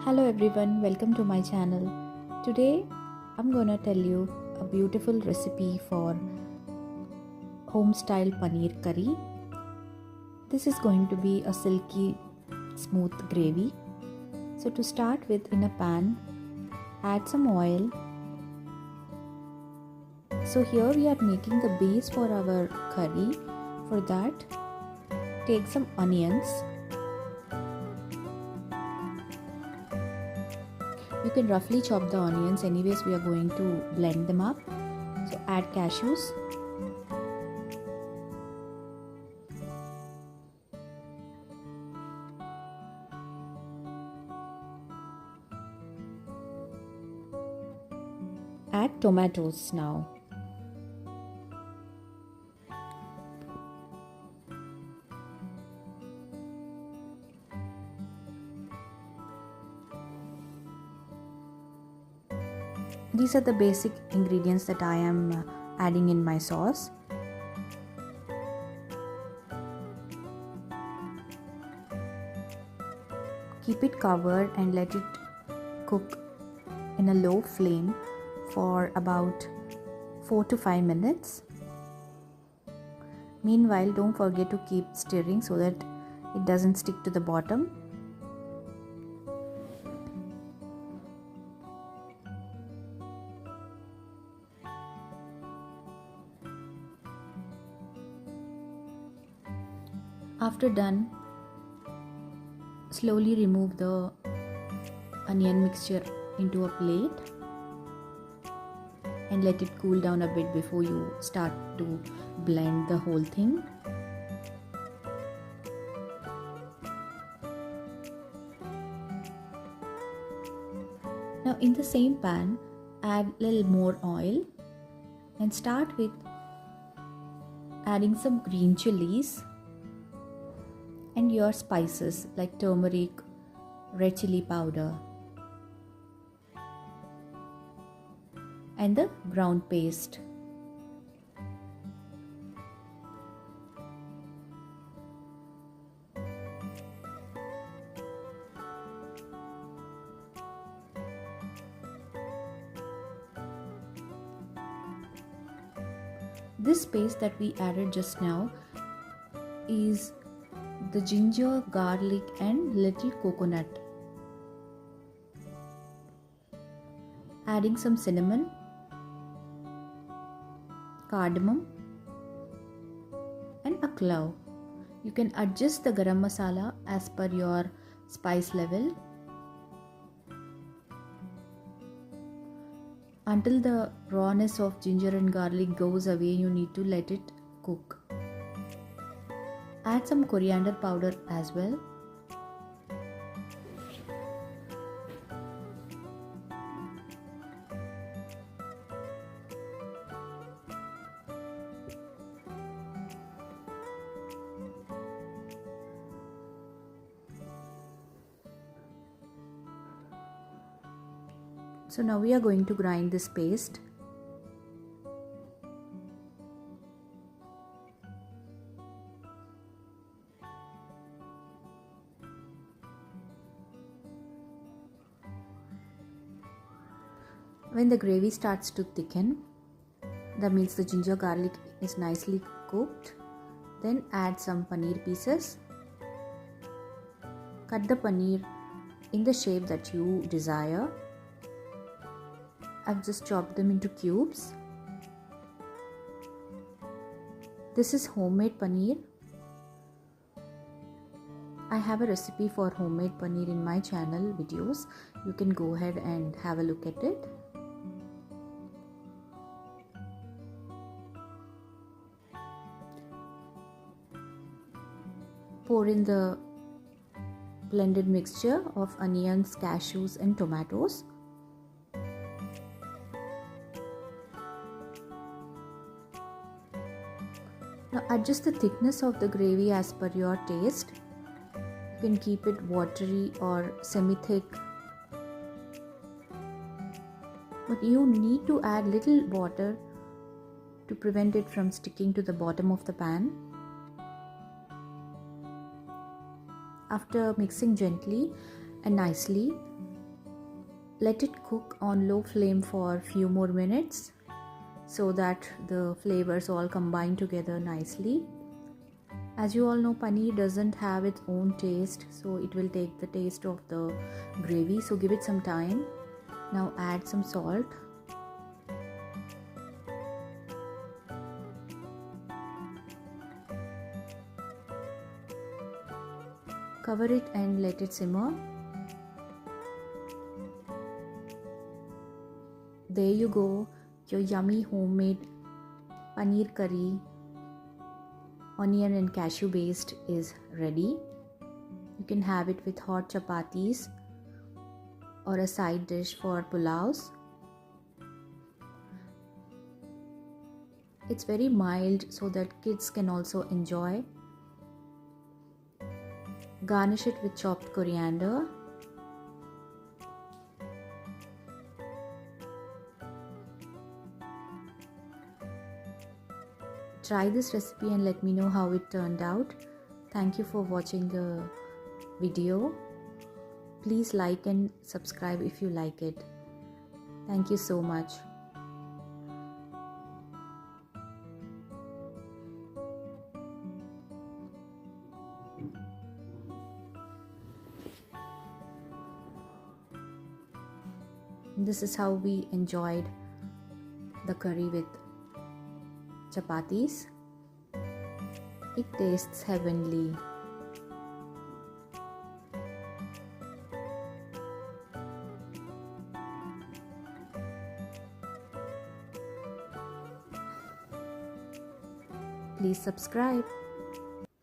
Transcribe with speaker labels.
Speaker 1: Hello everyone, welcome to my channel. Today I'm gonna tell you a beautiful recipe for Homestyle Paneer curry. This is going to be a silky smooth gravy. So to start with, in a pan, add some oil. So here we are making the base for our curry. For that, take some onions. You can roughly chop the onions, anyways we are going to blend them up. So add cashews. Add tomatoes now. These are the basic ingredients that I am adding in my sauce. Keep it covered and let it cook in a low flame for about 4 to 5 minutes. Meanwhile, don't forget to keep stirring so that it doesn't stick to the bottom. After done, slowly remove the onion mixture into a plate and let it cool down a bit before you start to blend the whole thing. Now in the same pan, add a little more oil and start with adding some green chilies and your spices like turmeric, red chili powder and the brown paste. This paste that we added just now is the ginger, garlic and little coconut. Adding some cinnamon, cardamom and a clove. You can adjust the garam masala as per your spice level. Until the rawness of ginger and garlic goes away, you need to let it cook. Add some coriander powder as well. So now we are going to grind this paste. When the gravy starts to thicken, that means the ginger garlic is nicely cooked, then add some paneer pieces. Cut the paneer in the shape that you desire. I've just chopped them into cubes. This is homemade paneer. I have a recipe for homemade paneer in my channel videos. You can go ahead and have a look at it. Pour in the blended mixture of onions, cashews and tomatoes. Now adjust the thickness of the gravy as per your taste. You can keep it watery or semi-thick. But you need to add little water to prevent it from sticking to the bottom of the pan. After mixing gently and nicely, Let it cook on low flame for few more minutes so that the flavors all combine together nicely. As you all know, paneer doesn't have its own taste, so it will take the taste of the gravy, so give it some time. Now add some salt. Cover it and let it simmer. There you go, your yummy homemade paneer curry, onion and cashew based is ready. You can have it with hot chapatis or a side dish for pulaus. It's very mild so that kids can also enjoy. Garnish it with chopped coriander. Try this recipe and let me know how it turned out. Thank you for watching the video. Please like and subscribe if you like it. Thank you so much. This is how we enjoyed the curry with chapatis. It tastes heavenly. Please subscribe.